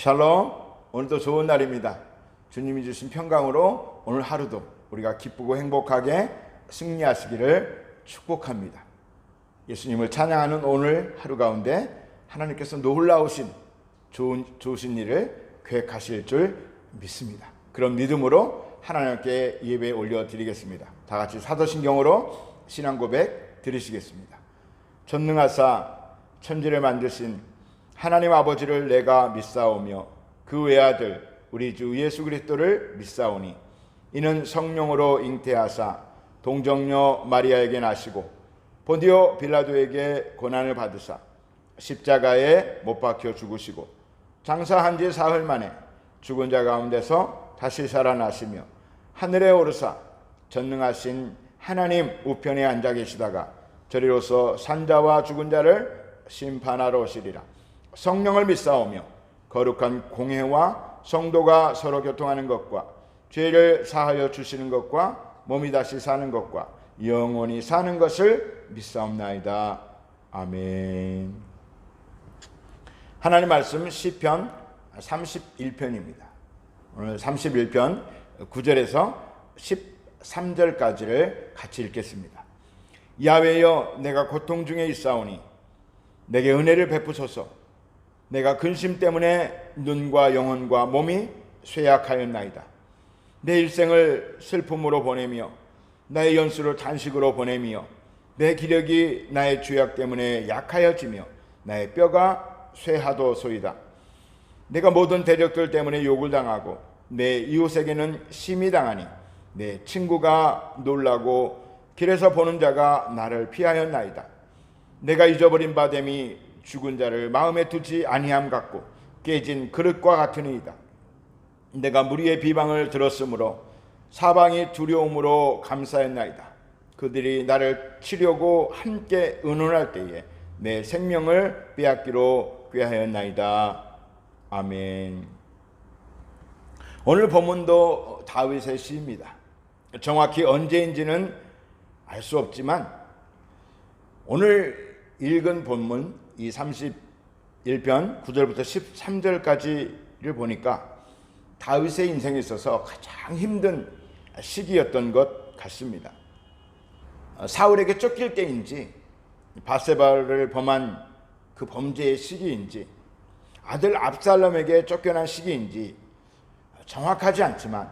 샬롬. 오늘도 좋은 날입니다. 주님이 주신 평강으로 오늘 하루도 우리가 기쁘고 행복하게 승리하시기를 축복합니다. 예수님을 찬양하는 오늘 하루 가운데 하나님께서 놀라우신 좋으신 일을 계획하실 줄 믿습니다. 그런 믿음으로 하나님께 예배 올려드리겠습니다. 다 같이 사도신경으로 신앙 고백 드리시겠습니다. 전능하사 천지를 만드신 하나님 아버지를 내가 믿사오며 그 외아들 우리 주 예수 그리스도를 믿사오니 이는 성령으로 잉태하사 동정녀 마리아에게 나시고 본디오 빌라도에게 고난을 받으사 십자가에 못 박혀 죽으시고 장사한 지 사흘 만에 죽은 자 가운데서 다시 살아나시며 하늘에 오르사 전능하신 하나님 우편에 앉아 계시다가 저리로서 산자와 죽은 자를 심판하러 오시리라. 성령을 믿사오며 거룩한 공회와 성도가 서로 교통하는 것과 죄를 사하여 주시는 것과 몸이 다시 사는 것과 영원히 사는 것을 믿사옵나이다. 아멘. 하나님 말씀 시편 31편입니다. 오늘 31편 9절에서 13절까지를 같이 읽겠습니다. 야훼여 내가 고통 중에 있사오니 내게 은혜를 베푸소서. 내가 근심 때문에 눈과 영혼과 몸이 쇠약하였나이다. 내 일생을 슬픔으로 보내며 나의 연수를 단식으로 보내며 내 기력이 나의 죄악 때문에 약하여지며 나의 뼈가 쇠하도소이다. 내가 모든 대적들 때문에 욕을 당하고 내 이웃에게는 심히 당하니 내 친구가 놀라고 길에서 보는 자가 나를 피하였나이다. 내가 잊어버린 바 됨이 죽은 자를 마음에 두지 아니함 같고 깨진 그릇과 같으니이다. 내가 무리의 비방을 들었으므로 사방이 두려움으로 감사했나이다. 그들이 나를 치려고 함께 의논할 때에 내 생명을 빼앗기로 꾀하였나이다. 아멘. 오늘 본문도 다윗의 시입니다. 정확히 언제인지는 알 수 없지만 오늘 읽은 본문 이 31편 9절부터 13절까지를 보니까 다윗의 인생에 있어서 가장 힘든 시기였던 것 같습니다. 사울에게 쫓길 때인지 밧세바를 범한 그 범죄의 시기인지 아들 압살롬에게 쫓겨난 시기인지 정확하지 않지만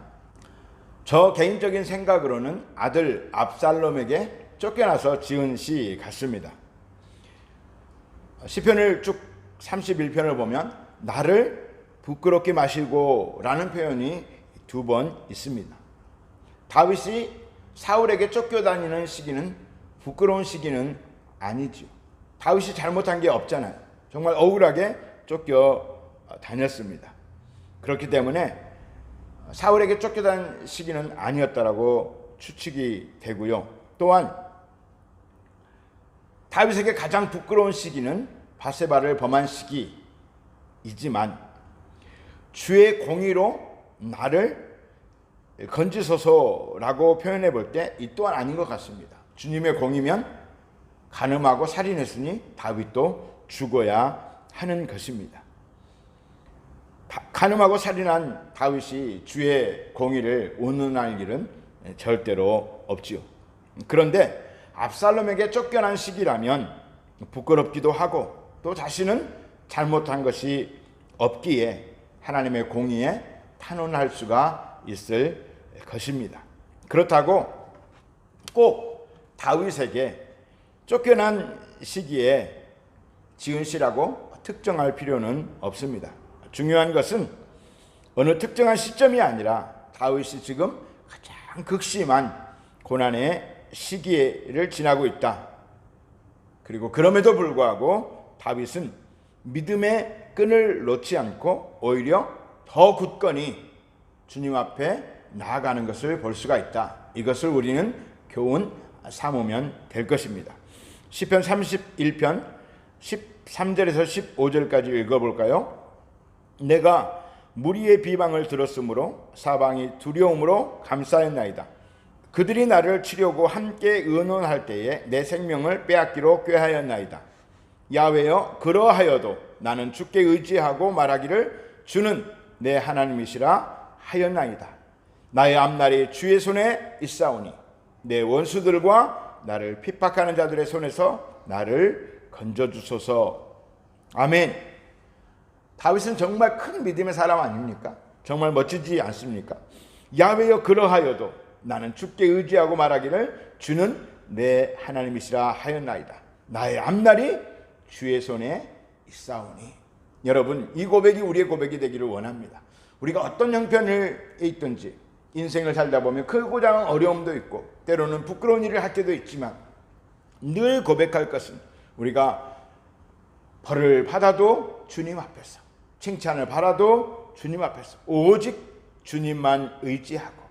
저 개인적인 생각으로는 아들 압살롬에게 쫓겨나서 지은 시 같습니다. 시편을 쭉 31편을 보면 나를 부끄럽게 마시고 라는 표현이 2번 있습니다. 다윗이 사울에게 쫓겨다니는 시기는 부끄러운 시기는 아니죠. 다윗이 잘못한 게 없잖아요. 정말 억울하게 쫓겨다녔습니다. 그렇기 때문에 사울에게 쫓겨다닌 시기는 아니었다라고 추측이 되고요. 또한 다윗에게 가장 부끄러운 시기는 밧세바를 범한 시기이지만 주의 공의로 나를 건지소서라고 표현해 볼 때 이 또한 아닌 것 같습니다. 주님의 공의면 간음하고 살인했으니 다윗도 죽어야 하는 것입니다. 간음하고 살인한 다윗이 주의 공의를 운운할 일은 절대로 없지요. 그런데 압살롬에게 쫓겨난 시기라면 부끄럽기도 하고 또 자신은 잘못한 것이 없기에 하나님의 공의에 탄원할 수가 있을 것입니다. 그렇다고 꼭 다윗에게 쫓겨난 시기에 지은 시라고 특정할 필요는 없습니다. 중요한 것은 어느 특정한 시점이 아니라 다윗이 지금 가장 극심한 고난의 시기를 지나고 있다. 그리고 그럼에도 불구하고 다윗은 믿음의 끈을 놓지 않고 오히려 더 굳건히 주님 앞에 나아가는 것을 볼 수가 있다. 이것을 우리는 교훈 삼으면 될 것입니다. 시편 31편 13절에서 15절까지 읽어볼까요? 내가 무리의 비방을 들었으므로 사방이 두려움으로 감싸였나이다. 그들이 나를 치려고 함께 의논할 때에 내 생명을 빼앗기로 꾀하였나이다. 야훼여, 그러하여도 나는 주께 의지하고 말하기를 주는 내 하나님이시라 하였나이다. 나의 앞날이 주의 손에 있사오니 내 원수들과 나를 핍박하는 자들의 손에서 나를 건져주소서. 아멘. 다윗은 정말 큰 믿음의 사람 아닙니까? 정말 멋지지 않습니까? 야훼여, 그러하여도 나는 주께 의지하고 말하기를 주는 내 하나님이시라 하였나이다. 나의 앞날이 주의 손에 있사오니. 여러분, 이 고백이 우리의 고백이 되기를 원합니다. 우리가 어떤 형편에 있든지 인생을 살다 보면 크고 작은 어려움도 있고 때로는 부끄러운 일을 할 때도 있지만 늘 고백할 것은 우리가 벌을 받아도 주님 앞에서, 칭찬을 받아도 주님 앞에서 오직 주님만 의지하고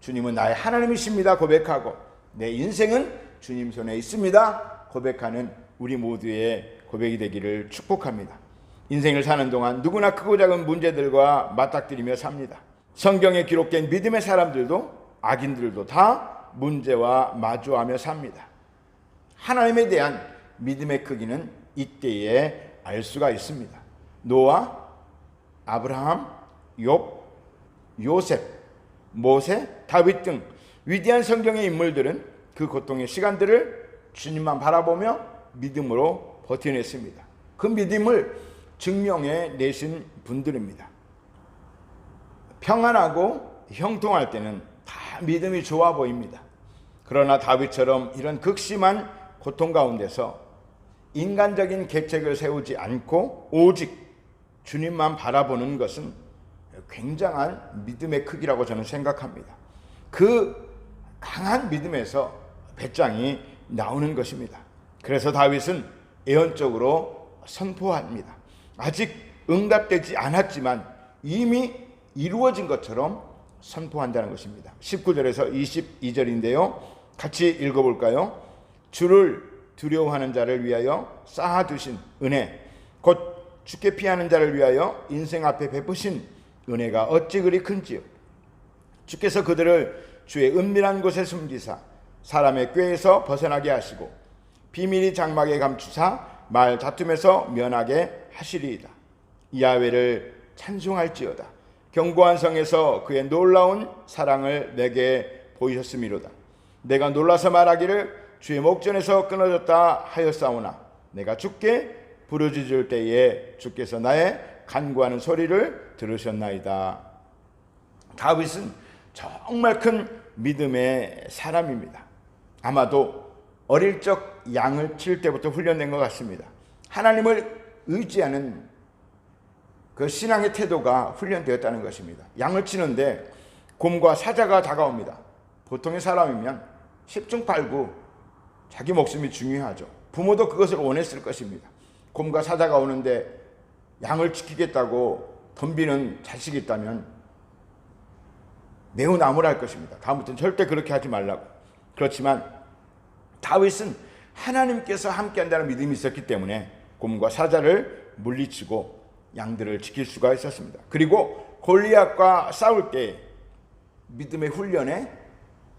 주님은 나의 하나님이십니다 고백하고 내 인생은 주님 손에 있습니다 고백하는 우리 모두의 고백이 되기를 축복합니다. 인생을 사는 동안 누구나 크고 작은 문제들과 맞닥뜨리며 삽니다. 성경에 기록된 믿음의 사람들도 악인들도 다 문제와 마주하며 삽니다. 하나님에 대한 믿음의 크기는 이때에 알 수가 있습니다. 노아, 아브라함, 욥, 요셉, 모세, 다윗 등 위대한 성경의 인물들은 그 고통의 시간들을 주님만 바라보며 믿음으로 버텨냈습니다. 그 믿음을 증명해 내신 분들입니다. 평안하고 형통할 때는 다 믿음이 좋아 보입니다. 그러나 다윗처럼 이런 극심한 고통 가운데서 인간적인 계책을 세우지 않고 오직 주님만 바라보는 것은 굉장한 믿음의 크기라고 저는 생각합니다. 그 강한 믿음에서 배짱이 나오는 것입니다. 그래서 다윗은 예언적으로 선포합니다. 아직 응답되지 않았지만 이미 이루어진 것처럼 선포한다는 것입니다. 19절에서 22절인데요. 같이 읽어볼까요? 주를 두려워하는 자를 위하여 쌓아두신 은혜, 곧 주께 피하는 자를 위하여 인생 앞에 베푸신 은혜가 어찌 그리 큰지요. 주께서 그들을 주의 은밀한 곳에 숨기사 사람의 꾀에서 벗어나게 하시고 비밀이 장막에 감추사 말 다툼에서 면하게 하시리이다. 야훼를 찬송할지어다. 견고한 성에서 그의 놀라운 사랑을 내게 보이셨음이로다. 내가 놀라서 말하기를 주의 목전에서 끊어졌다 하였사오나 내가 주께 부르짖을 때에 주께서 나의 간구하는 소리를 들으셨나이다. 다윗은 정말 큰 믿음의 사람입니다. 아마도 어릴 적 양을 칠 때부터 훈련된 것 같습니다. 하나님을 의지하는 그 신앙의 태도가 훈련되었다는 것입니다. 양을 치는데 곰과 사자가 다가옵니다. 보통의 사람이면 10중 8구 자기 목숨이 중요하죠. 부모도 그것을 원했을 것입니다. 곰과 사자가 오는데 양을 지키겠다고 덤비는 자식이 있다면 매우 나무랄 것입니다. 다음부터는 절대 그렇게 하지 말라고. 그렇지만 다윗은 하나님께서 함께한다는 믿음이 있었기 때문에 곰과 사자를 물리치고 양들을 지킬 수가 있었습니다. 그리고 골리앗과 싸울 때 믿음의 훈련에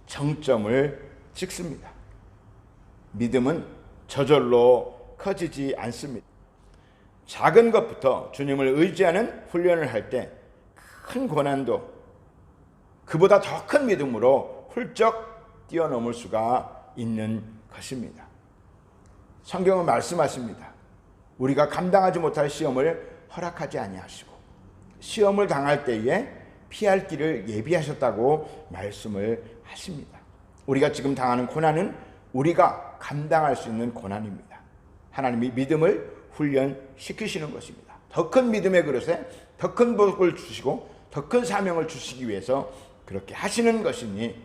정점을 찍습니다. 믿음은 저절로 커지지 않습니다. 작은 것부터 주님을 의지하는 훈련을 할 때 큰 고난도 그보다 더 큰 믿음으로 훌쩍 뛰어넘을 수가 있는 것입니다. 성경은 말씀하십니다. 우리가 감당하지 못할 시험을 허락하지 아니하시고 시험을 당할 때에 피할 길을 예비하셨다고 말씀을 하십니다. 우리가 지금 당하는 고난은 우리가 감당할 수 있는 고난입니다. 하나님이 믿음을 훈련시키시는 것입니다. 더 큰 믿음의 그릇에 더 큰 복을 주시고 더 큰 사명을 주시기 위해서 그렇게 하시는 것이니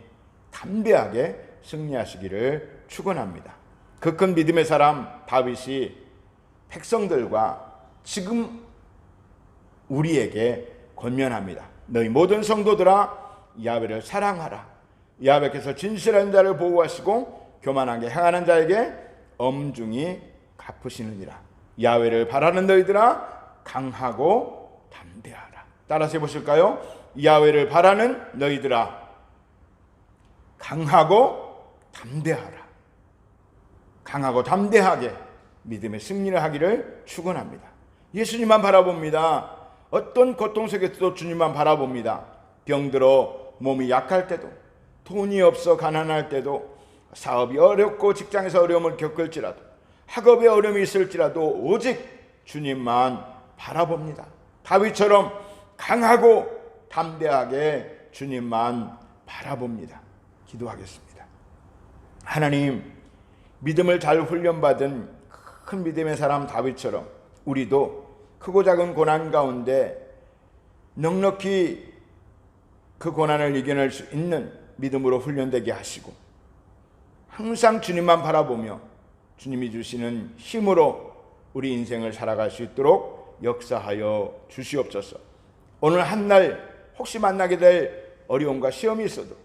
담대하게 승리하시기를 축원합니다. 그 큰 믿음의 사람 다윗이 백성들과 지금 우리에게 권면합니다. 너희 모든 성도들아 야훼를 사랑하라. 야훼께서 진실한 자를 보호하시고 교만하게 행하는 자에게 엄중히 갚으시느니라. 야훼를 바라는 너희들아 강하고 담대하라. 따라서 해보실까요? 야훼를 바라는 너희들아 강하고 담대하라. 강하고 담대하게 믿음의 승리를 하기를 축원합니다. 예수님만 바라봅니다. 어떤 고통 속에서도 주님만 바라봅니다. 병들어 몸이 약할 때도, 돈이 없어 가난할 때도, 사업이 어렵고 직장에서 어려움을 겪을지라도, 학업에 어려움이 있을지라도 오직 주님만 바라봅니다. 다윗처럼 강하고 담대하게 주님만 바라봅니다. 기도하겠습니다. 하나님, 믿음을 잘 훈련받은 큰 믿음의 사람 다윗처럼 우리도 크고 작은 고난 가운데 넉넉히 그 고난을 이겨낼 수 있는 믿음으로 훈련되게 하시고 항상 주님만 바라보며 주님이 주시는 힘으로 우리 인생을 살아갈 수 있도록 역사하여 주시옵소서. 오늘 한날 혹시 만나게 될 어려움과 시험이 있어도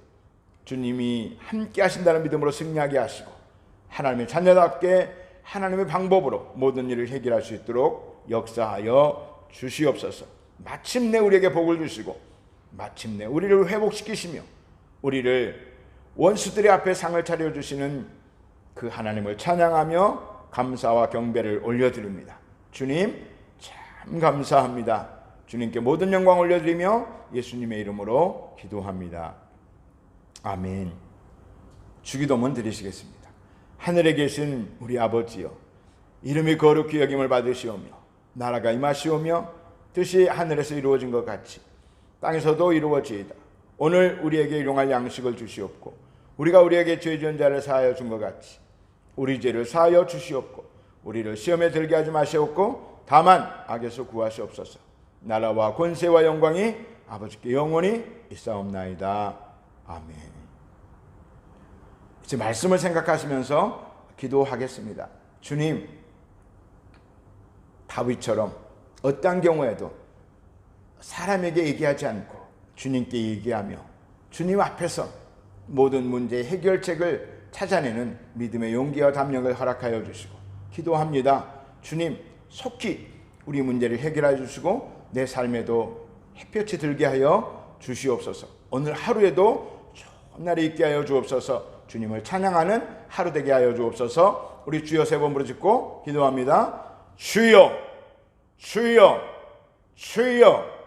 주님이 함께 하신다는 믿음으로 승리하게 하시고 하나님의 자녀답게 하나님의 방법으로 모든 일을 해결할 수 있도록 역사하여 주시옵소서. 마침내 우리에게 복을 주시고 마침내 우리를 회복시키시며 우리를 원수들의 앞에 상을 차려주시는 그 하나님을 찬양하며 감사와 경배를 올려드립니다. 주님 참 감사합니다. 주님께 모든 영광 올려드리며 예수님의 이름으로 기도합니다. 아멘. 주기도문 드리시겠습니다. 하늘에 계신 우리 아버지여, 이름이 거룩히 여김을 받으시오며 나라가 임하시오며 뜻이 하늘에서 이루어진 것 같이 땅에서도 이루어지이다. 오늘 우리에게 일용할 양식을 주시옵고 우리가 우리에게 죄 지은 자를 사하여 준 것 같이 우리 죄를 사하여 주시옵고 우리를 시험에 들게 하지 마시옵고 다만 악에서 구하시옵소서. 나라와 권세와 영광이 아버지께 영원히 있사옵나이다. 아멘. 이제 말씀을 생각하시면서 기도하겠습니다. 주님, 다윗처럼 어떠한 경우에도 사람에게 얘기하지 않고 주님께 얘기하며 주님 앞에서 모든 문제의 해결책을 찾아내는 믿음의 용기와 담력을 허락하여 주시고 기도합니다. 주님, 속히 우리 문제를 해결해 주시고 내 삶에도 햇볕이 들게 하여 주시옵소서. 오늘 하루에도 좋은 날이 있게 하여 주옵소서. 주님을 찬양하는 하루 되게 하여 주옵소서. 우리 주여 세 번 부르짖고 기도합니다. 주여, 주여, 주여.